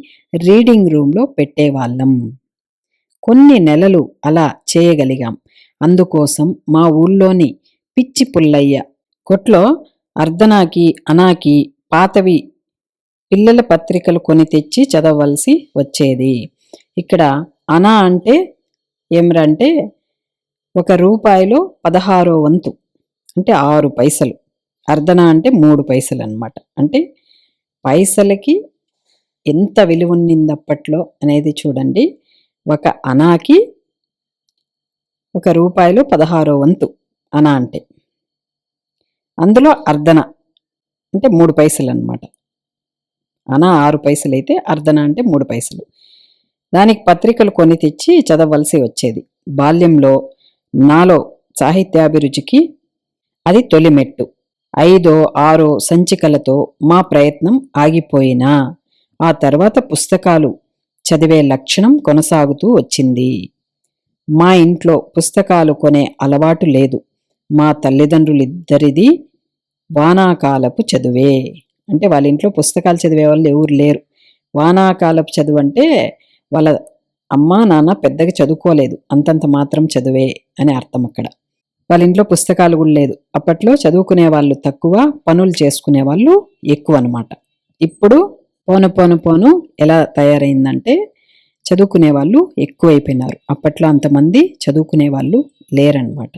రీడింగ్ రూమ్లో పెట్టేవాళ్ళం. కొన్ని నెలలు అలా చేయగలిగాం. అందుకోసం మా ఊళ్ళోని పిచ్చి పుల్లయ్య కొట్లో అర్ధనాకి, అనాకి పాతవి పిల్లల పత్రికలు కొని తెచ్చి చదవలసి వచ్చేది. ఇక్కడ అనా అంటే ఏమిరంటే 1 రూపాయిలో 16వ వంతు, అంటే 6 పైసలు. అర్ధన అంటే 3 పైసలు అనమాట. అంటే పైసలకి ఎంత విలువ ఉన్నింది అప్పట్లో అనేది చూడండి. 1 అనాకి 1 రూపాయిలో 16వ వంతు అనా అంటే. అందులో అర్ధన అంటే 3 పైసలు అనమాట. అనా 6 పైసలు అయితే అర్ధన అంటే 3 పైసలు. దానికి పత్రికలు కొని తెచ్చి చదవలసి వచ్చేది. బాల్యంలో నాలో సాహిత్యాభిరుచికి అది తొలిమెట్టు. 5, 6 సంచికలతో మా ప్రయత్నం ఆగిపోయినా ఆ తర్వాత పుస్తకాలు చదివే లక్షణం కొనసాగుతూ వచ్చింది. మా ఇంట్లో పుస్తకాలు కొనే అలవాటు లేదు. మా తల్లిదండ్రులిద్దరిది వానాకాలపు చదువే. అంటే వాళ్ళ ఇంట్లో పుస్తకాలు చదివే వాళ్ళు ఎవరు లేరు. వానాకాలపు చదువు అంటే వాళ్ళ అమ్మ నాన్న పెద్దగా చదువుకోలేదు, అంతంత మాత్రం చదువే అని అర్థం. అక్కడ వాళ్ళ ఇంట్లో పుస్తకాలు కూడా లేదు. అప్పట్లో చదువుకునే వాళ్ళు తక్కువ, పనులు చేసుకునే వాళ్ళు ఎక్కువ అనమాట. ఇప్పుడు పోను ఎలా తయారైందంటే చదువుకునే వాళ్ళు ఎక్కువైపోయినారు. అప్పట్లో అంతమంది చదువుకునే వాళ్ళు లేరనమాట.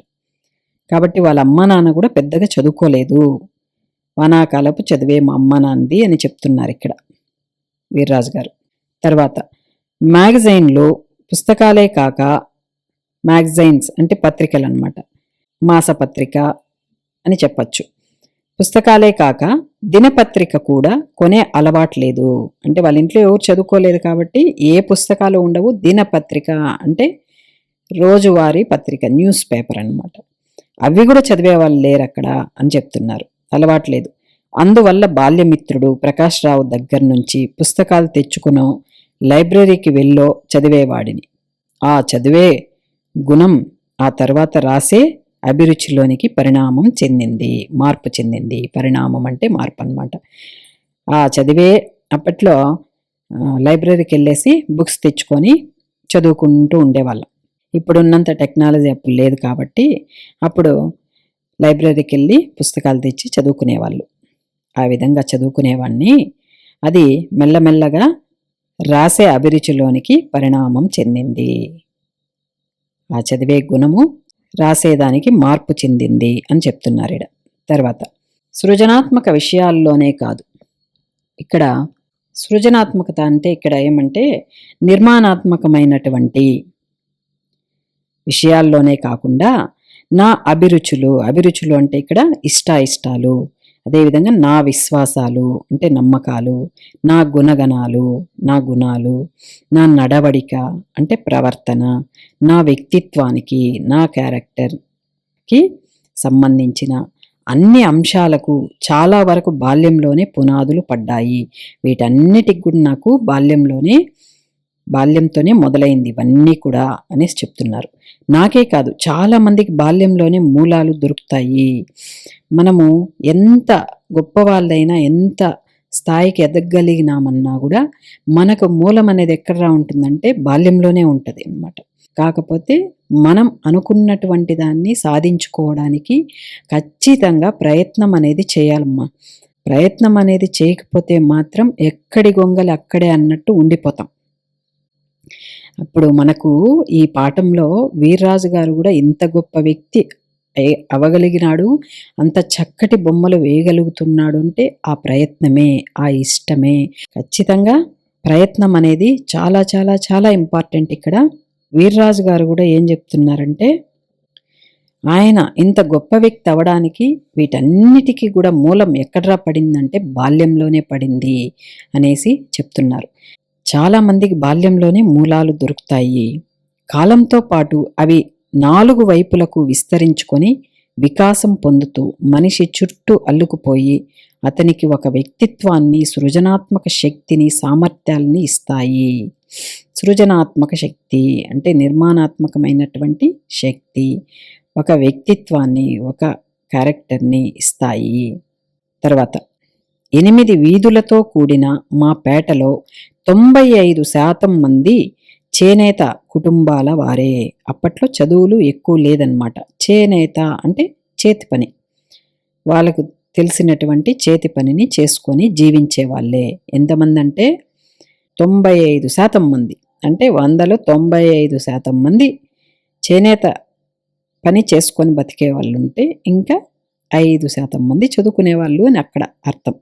కాబట్టి వాళ్ళ అమ్మ నాన్న కూడా పెద్దగా చదువుకోలేదు. వానాకాలపు చదివే మా అమ్మ నాన్నది అని చెప్తున్నారు ఇక్కడ వీర్రాజు గారు. తర్వాత మ్యాగజైన్లో పుస్తకాలే కాక, మ్యాగజైన్స్ అంటే పత్రికలు అనమాట, మాసపత్రిక అని చెప్పచ్చు. పుస్తకాలే కాక దినపత్రిక కూడా కొనే అలవాటు లేదు. అంటే వాళ్ళ ఇంట్లో ఎవరు చదువుకోలేదు కాబట్టి ఏ పుస్తకాలు ఉండవు. దినపత్రిక అంటే రోజువారీ పత్రిక, న్యూస్ పేపర్ అనమాట. అవి కూడా చదివే వాళ్ళు లేరు అక్కడ అని చెప్తున్నారు. అలవాట్లేదు. అందువల్ల బాల్యమిత్రుడు ప్రకాష్ రావు దగ్గర నుంచి పుస్తకాలు తెచ్చుకునో లైబ్రరీకి వెళ్ళో చదివేవాడిని. ఆ చదివే గుణం ఆ తర్వాత రాసే అభిరుచిలోనికి పరిణామం చెందింది, మార్పు చెందింది. పరిణామం అంటే మార్పు అన్నమాట. ఆ చదివే అప్పట్లో లైబ్రరీకి వెళ్ళేసి బుక్స్ తెచ్చుకొని చదువుకుంటూ ఉండేవాళ్ళం. ఇప్పుడున్నంత టెక్నాలజీ అప్పుడు లేదు కాబట్టి అప్పుడు లైబ్రరీకి వెళ్ళి పుస్తకాలు తెచ్చి చదువుకునేవాళ్ళు. ఆ విధంగా చదువుకునేవాడిని. అది మెల్లమెల్లగా రాసే అభిరుచిలోనికి పరిణామం చెందింది. ఆ చదివే గుణము రాసేదానికి మార్పు చెందింది అని చెప్తున్నారు ఈడ. తర్వాత సృజనాత్మక విషయాల్లోనే కాదు, ఇక్కడ సృజనాత్మకత అంటే ఇక్కడ ఏమంటే నిర్మాణాత్మకమైనటువంటి విషయాల్లోనే కాకుండా నా అభిరుచులు అంటే ఇక్కడ ఇష్టాలు, అదేవిధంగా నా విశ్వాసాలు అంటే నమ్మకాలు, నా గుణగణాలు నా గుణాలు, నా నడవడిక అంటే ప్రవర్తన, నా వ్యక్తిత్వానికి నా క్యారెక్టర్కి సంబంధించిన అన్ని అంశాలకు చాలా వరకు బాల్యంలోనే పునాదులు పడ్డాయి. వీటన్నిటికి కూడా నాకు బాల్యంతోనే మొదలైంది ఇవన్నీ కూడా అనేసి చెప్తున్నారు. నాకే కాదు, చాలా మందికి బాల్యంలోనే మూలాలు దొరుకుతాయి. మనము ఎంత గొప్పవాళ్ళైనా, ఎంత స్థాయికి ఎదగలిగినామన్నా కూడా మనకు మూలం అనేది ఎక్కడ ఉంటుందంటే బాల్యంలోనే ఉంటుంది అన్నమాట. కాకపోతే మనం అనుకున్నటువంటి దాన్ని సాధించుకోవడానికి ఖచ్చితంగా ప్రయత్నం అనేది చేయాలమ్మా. ప్రయత్నం అనేది చేయకపోతే మాత్రం ఎక్కడి గొంగలి అక్కడే అన్నట్టు ఉండిపోతాం. అప్పుడు మనకు ఈ పాఠంలో వీర్రాజు గారు కూడా ఇంత గొప్ప వ్యక్తి అవగలిగినాడు, అంత చక్కటి బొమ్మలు వేయగలుగుతున్నాడు అంటే ఆ ప్రయత్నమే, ఆ ఇష్టమే. ఖచ్చితంగా ప్రయత్నం అనేది చాలా చాలా చాలా ఇంపార్టెంట్. ఇక్కడ వీర్రాజు గారు కూడా ఏం చెప్తున్నారంటే ఆయన ఇంత గొప్ప వ్యక్తి అవడానికి వీటన్నిటికీ కూడా మూలం ఎక్కడరా పడిందంటే బాల్యంలోనే పడింది అనేసి చెప్తున్నారు. చాలామందికి బాల్యంలోనే మూలాలు దొరుకుతాయి. కాలంతో పాటు అవి 4 వైపులకు విస్తరించుకొని వికాసం పొందుతూ మనిషి చుట్టూ అల్లుకుపోయి అతనికి ఒక వ్యక్తిత్వాన్ని, సృజనాత్మక శక్తిని, సామర్థ్యాలని ఇస్తాయి. సృజనాత్మక శక్తి అంటే నిర్మాణాత్మకమైనటువంటి శక్తి, ఒక వ్యక్తిత్వాన్ని, ఒక క్యారెక్టర్ని ఇస్తాయి. తర్వాత 8 వీధులతో కూడిన మా పేటలో 95% మంది చేనేత కుటుంబాల వారే. అప్పట్లో చదువులు ఎక్కువ లేదనమాట. చేనేత అంటే చేతి పని, వాళ్ళకు తెలిసినటువంటి చేతి పనిని చేసుకొని జీవించే వాళ్ళే. ఎంతమంది అంటే 95% మంది, అంటే 100లో 95% మంది చేనేత పని చేసుకొని బతికే వాళ్ళు ఉంటే ఇంకా 5% మంది చదువుకునే వాళ్ళు అని అక్కడ అర్థం.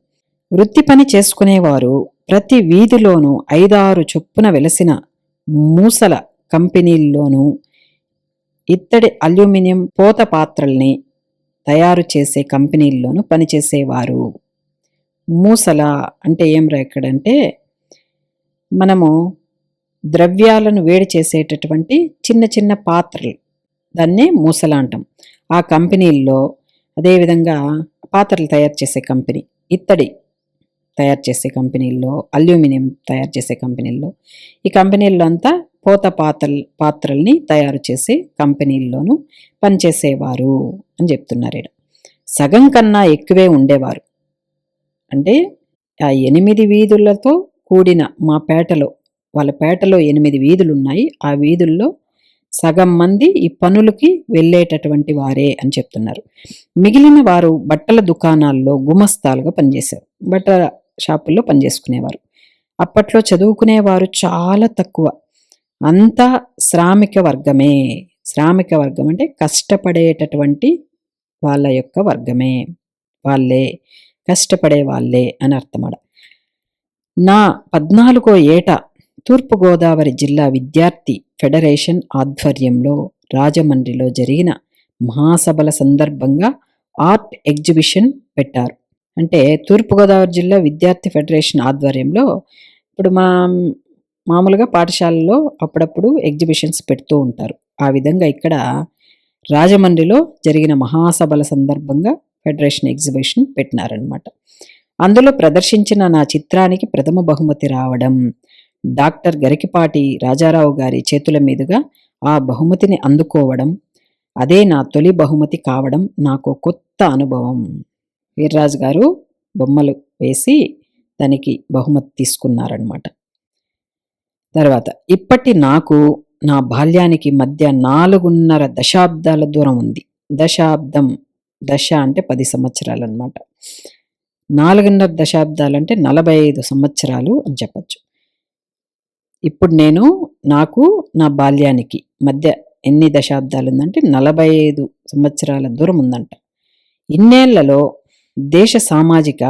వృత్తి పని చేసుకునేవారు ప్రతి వీధిలోనూ 5-6 చొప్పున వెలసిన మూసల కంపెనీల్లోనూ ఇత్తడి, అల్యూమినియం పోత పాత్రల్ని తయారు చేసే కంపెనీల్లోనూ పనిచేసేవారు. మూసల అంటే ఏం ఎక్కడంటే మనము ద్రవ్యాలను వేడి చేసేటటువంటి చిన్న చిన్న పాత్రలు, దాన్నే మూసల అంటాం. ఆ కంపెనీల్లో, అదేవిధంగా పాత్రలు తయారు చేసే కంపెనీ, ఇత్తడి తయారు చేసే కంపెనీల్లో, అల్యూమినియం తయారు చేసే కంపెనీల్లో, ఈ కంపెనీల్లో అంతా పోత పాత్రల్ని తయారు చేసే కంపెనీల్లోనూ పనిచేసేవారు అని చెప్తున్నారు ఇక్కడ. సగం కన్నా ఎక్కువే ఉండేవారు. అంటే ఆ 8 వీధులతో కూడిన మా పేటలో, వాళ్ళ పేటలో 8 వీధులు ఉన్నాయి. ఆ వీధుల్లో సగం మంది ఈ పనులకి వెళ్ళేటటువంటి వారే అని చెప్తున్నారు. మిగిలిన వారు బట్టల దుకాణాల్లో గుమస్తాలుగా పనిచేశారు, బట్టల షాపుల్లో పనిచేసుకునేవారు. అప్పట్లో చదువుకునేవారు చాలా తక్కువ, అంతా శ్రామిక వర్గమే. శ్రామిక వర్గం అంటే కష్టపడేటటువంటి వాళ్ళ యొక్క వర్గమే, వాళ్ళే కష్టపడే వాళ్ళే అని అర్థమడ. నా 14వ ఏట తూర్పుగోదావరి జిల్లా విద్యార్థి ఫెడరేషన్ ఆధ్వర్యంలో రాజమండ్రిలో జరిగిన మహాసభల సందర్భంగా ఆర్ట్ ఎగ్జిబిషన్ పెట్టారు. అంటే తూర్పుగోదావరి జిల్లా విద్యార్థి ఫెడరేషన్ ఆధ్వర్యంలో ఇప్పుడు మామూలుగా పాఠశాలలో అప్పుడప్పుడు ఎగ్జిబిషన్స్ పెడుతూ ఉంటారు. ఆ విధంగా ఇక్కడ రాజమండ్రిలో జరిగిన మహాసభల సందర్భంగా ఫెడరేషన్ ఎగ్జిబిషన్ పెట్టినారనమాట. అందులో ప్రదర్శించిన నా చిత్రానికి ప్రథమ బహుమతి రావడం, డాక్టర్ గరికిపాటి రాజారావు గారి చేతుల మీదుగా ఆ బహుమతిని అందుకోవడం, అదే నా తొలి బహుమతి కావడం నాకు కొత్త అనుభవం. వీర్రాజు గారు బొమ్మలు వేసి దానికి బహుమతి తీసుకున్నారనమాట. తర్వాత ఇప్పటి నాకు నా బాల్యానికి మధ్య 4.5 దశాబ్దాల దూరం ఉంది. దశాబ్దం, దశ అంటే 10 సంవత్సరాలు అనమాట. 4.5 దశాబ్దాలంటే 45 సంవత్సరాలు అని చెప్పచ్చు. ఇప్పుడు నాకు నా బాల్యానికి మధ్య ఎన్ని దశాబ్దాలు ఉందంటే 45 సంవత్సరాల దూరం ఉందంట. ఇన్నేళ్లలో దేశ సామాజిక,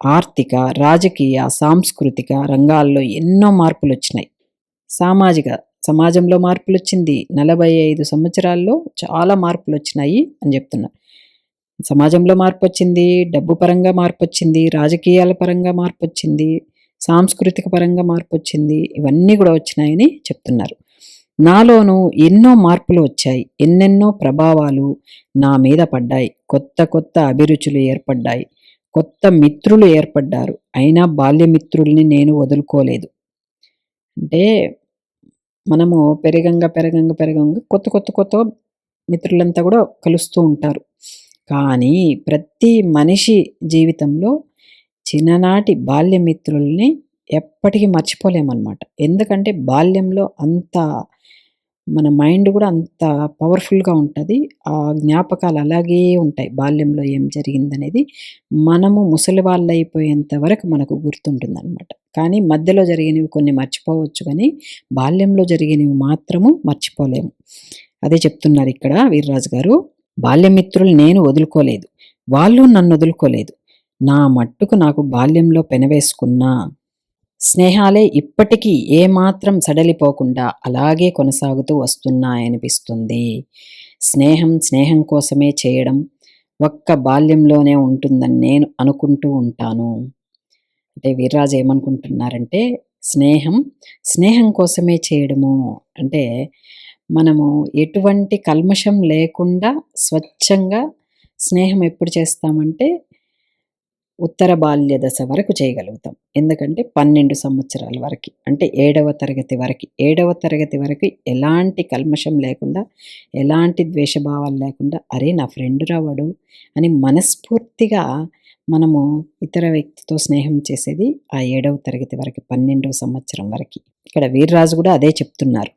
ఆర్థిక, రాజకీయ, సాంస్కృతిక రంగాల్లో ఎన్నో మార్పులు వచ్చినాయి. సమాజంలో మార్పులు వచ్చింది. 45 సంవత్సరాల్లో చాలా మార్పులు వచ్చినాయి అని చెప్తున్నారు. సమాజంలో మార్పు వచ్చింది, డబ్బు పరంగా మార్పు వచ్చింది, రాజకీయాల పరంగా మార్పు వచ్చింది, సాంస్కృతిక పరంగా మార్పు వచ్చింది. ఇవన్నీ కూడా వచ్చినాయని చెప్తున్నారు. నాలోనూ ఎన్నో మార్పులు వచ్చాయి. ఎన్నెన్నో ప్రభావాలు నా మీద పడ్డాయి. కొత్త అభిరుచులు ఏర్పడ్డాయి. కొత్త మిత్రులు ఏర్పడ్డారు. అయినా బాల్యమిత్రుల్ని నేను వదులుకోలేదు. అంటే మనము పెరగంగా కొత్త మిత్రులంతా కూడా కలుస్తూ ఉంటారు. కానీ ప్రతి మనిషి జీవితంలో చిన్ననాటి బాల్యమిత్రుల్ని ఎప్పటికీ మర్చిపోలేమన్నమాట. ఎందుకంటే బాల్యంలో అంత మన మైండ్ కూడా అంత పవర్ఫుల్గా ఉంటుంది. ఆ జ్ఞాపకాలు అలాగే ఉంటాయి. బాల్యంలో ఏం జరిగిందనేది మనము ముసలి వాళ్ళు అయిపోయేంత వరకు మనకు గుర్తుంటుందన్నమాట. కానీ మధ్యలో జరిగినవి కొన్ని మర్చిపోవచ్చు, కానీ బాల్యంలో జరిగినవి మాత్రము మర్చిపోలేము. అదే చెప్తున్నారు ఇక్కడ వీర్రాజు గారు. బాల్యమిత్రులు నేను వదులుకోలేదు, వాళ్ళు నన్ను వదులుకోలేదు. నా మట్టుకు నాకు బాల్యంలో పెనవేసుకున్నా స్నేహాలే ఇప్పటికీ ఏమాత్రం సడలిపోకుండా అలాగే కొనసాగుతూ వస్తున్నాయనిపిస్తుంది. స్నేహం కోసమే చేయడం ఒక్క బాల్యంలోనే ఉంటుందని నేను అనుకుంటూ ఉంటాను. అంటే వీర్రాజు ఏమనుకుంటున్నారంటే స్నేహం కోసమే చేయడము అంటే మనము ఎటువంటి కల్మషం లేకుండా స్వచ్ఛంగా స్నేహం ఎప్పుడు చేస్తామంటే ఉత్తర బాల్య దశ వరకు చేయగలుగుతాం. ఎందుకంటే 12 సంవత్సరాల వరకు, అంటే 7వ తరగతి వరకు ఎలాంటి కల్మషం లేకుండా, ఎలాంటి ద్వేషభావాలు లేకుండా, అరే నా ఫ్రెండ్ రావడు అని మనస్ఫూర్తిగా మనము ఇతర వ్యక్తితో స్నేహం చేసేది ఆ 7వ తరగతి వరకు, 12వ సంవత్సరం వరకు. ఇక్కడ వీర్రాజు కూడా అదే చెప్తున్నారు.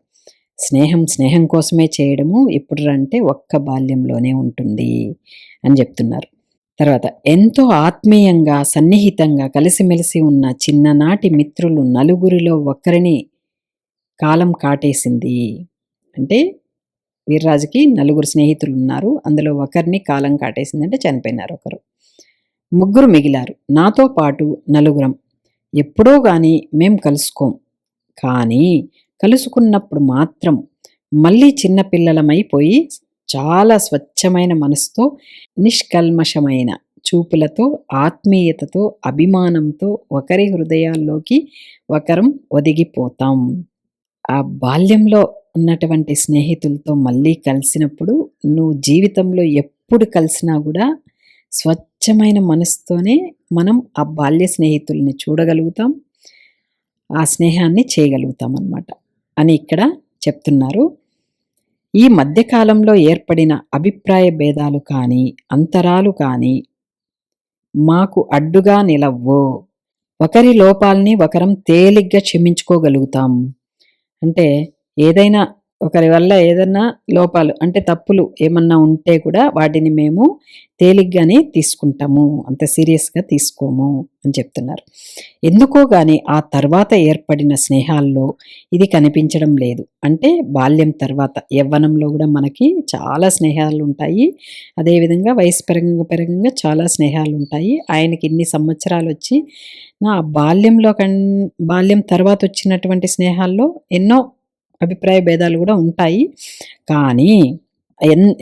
స్నేహం కోసమే చేయడము ఎప్పుడు అంటే ఒక్క బాల్యంలోనే ఉంటుంది అని చెప్తున్నారు. తర్వాత ఎంతో ఆత్మీయంగా, సన్నిహితంగా కలిసిమెలిసి ఉన్న చిన్ననాటి మిత్రులు నలుగురిలో ఒకరిని కాలం కాటేసింది. అంటే వీర్రాజుకి 4 స్నేహితులు ఉన్నారు. అందులో ఒకరిని కాలం కాటేసింది, అంటే చనిపోయినారు ఒకరు. 3 మిగిలారు. నాతో పాటు 4. ఎప్పుడో కానీ మేం కలుసుకోం. కానీ కలుసుకున్నప్పుడు మాత్రం మళ్ళీ చిన్నపిల్లలమైపోయి చాలా స్వచ్ఛమైన మనసుతో, నిష్కల్మషమైన చూపులతో, ఆత్మీయతతో, అభిమానంతో ఒకరి హృదయాల్లోకి ఒకరం ఒదిగిపోతాం. ఆ బాల్యంలో ఉన్నటువంటి స్నేహితులతో మళ్ళీ కలిసినప్పుడు నువ్వు జీవితంలో ఎప్పుడు కలిసినా కూడా స్వచ్ఛమైన మనసుతోనే మనం ఆ బాల్య స్నేహితుల్ని చూడగలుగుతాం, ఆ స్నేహాన్ని చేయగలుగుతాం అన్నమాట అని ఇక్కడ చెప్తున్నారు. ఈ మధ్యకాలంలో ఏర్పడిన అభిప్రాయ భేదాలు కానీ, అంతరాలు కానీ మాకు అడ్డుగా నిలవ్వు. ఒకరి లోపాలని ఒకరం తేలిగ్గా క్షమించుకోగలుగుతాం. అంటే ఏదైనా ఒకరి వల్ల ఏదన్నా లోపాలు అంటే తప్పులు ఏమన్నా ఉంటే కూడా వాటిని మేము తేలిగ్గానే తీసుకుంటాము, అంత సీరియస్గా తీసుకోము అని చెప్తున్నారు. ఎందుకో గాని ఆ తర్వాత ఏర్పడిన స్నేహాల్లో ఇది కనిపించడం లేదు. అంటే బాల్యం తర్వాత యవ్వనంలో కూడా మనకి చాలా స్నేహాలు ఉంటాయి. అదేవిధంగా వయసు పెరగంగా చాలా స్నేహాలు ఉంటాయి. ఆయనకి ఇన్ని సంవత్సరాలు వచ్చి నా బాల్యం తర్వాత వచ్చినటువంటి స్నేహాల్లో ఎన్నో అభిప్రాయ భేదాలు కూడా ఉంటాయి. కానీ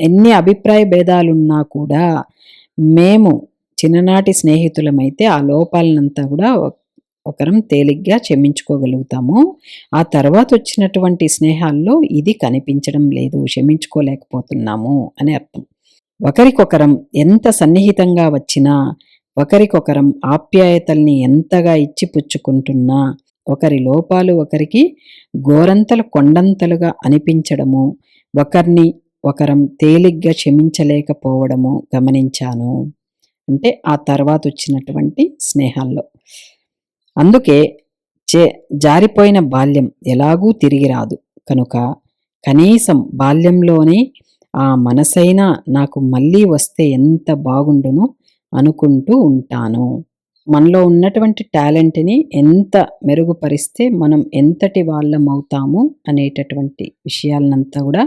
ఎన్ని అభిప్రాయ భేదాలున్నా కూడా మేము చిన్ననాటి స్నేహితులమైతే ఆ లోపాలనంతా కూడా ఒకరం తేలిగ్గా క్షమించుకోగలుగుతామో ఆ తర్వాత వచ్చినటువంటి స్నేహాల్లో ఇది కనిపించడం లేదు, క్షమించుకోలేకపోతున్నాము అని అర్థం. ఒకరికొకరం ఎంత సన్నిహితంగా వచ్చినా, ఒకరికొకరం ఆప్యాయతల్ని ఎంతగా ఇచ్చిపుచ్చుకుంటున్నా, ఒకరి లోపాలు ఒకరికి గోరంతలు కొండంతలుగా అనిపించడము, ఒకరిని ఒకరం తేలిగ్గా క్షమించలేకపోవడము గమనించాను. అంటే ఆ తర్వాత వచ్చినటువంటి స్నేహాల్లో. అందుకే జారిపోయిన బాల్యం ఎలాగూ తిరిగి రాదు కనుక కనీసం బాల్యంలోనే ఆ మనసైనా నాకు మళ్ళీ వస్తే ఎంత బాగుండునో అనుకుంటూ ఉంటాను. మనలో ఉన్నటువంటి టాలెంట్‌ని ఎంత మెరుగుపరిస్తే మనం ఎంతటి వాళ్ళమవుతాము అనేటటువంటి విషయాలనంతా కూడా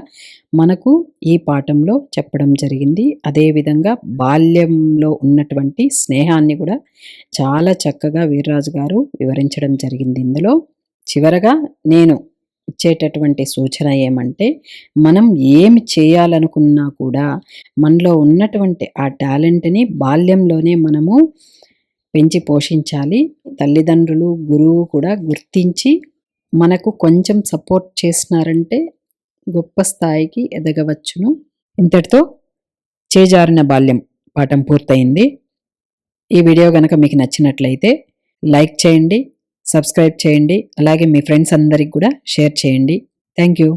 మనకు ఈ పాఠంలో చెప్పడం జరిగింది. అదేవిధంగా బాల్యంలో ఉన్నటువంటి స్నేహాన్ని కూడా చాలా చక్కగా వీర్రాజు గారు వివరించడం జరిగింది ఇందులో. చివరగా నేను ఇచ్చేటటువంటి సూచన ఏమంటే, మనం ఏమి చేయాలనుకున్నా కూడా మనలో ఉన్నటువంటి ఆ టాలెంట్‌ని బాల్యంలోనే మనము పెంచి పోషించాలి. తల్లిదండ్రులు, గురువు కూడా గుర్తించి మనకు కొంచెం సపోర్ట్ చేసినారంటే గొప్ప స్థాయికి ఎదగవచ్చును. ఇంతటితో చేజారిన బాల్యం పాఠం పూర్తయింది. ఈ వీడియో గనక మీకు నచ్చినట్లయితే లైక్ చేయండి, సబ్స్క్రైబ్ చేయండి. అలాగే మీ ఫ్రెండ్స్ అందరికి కూడా షేర్ చేయండి. Thank you.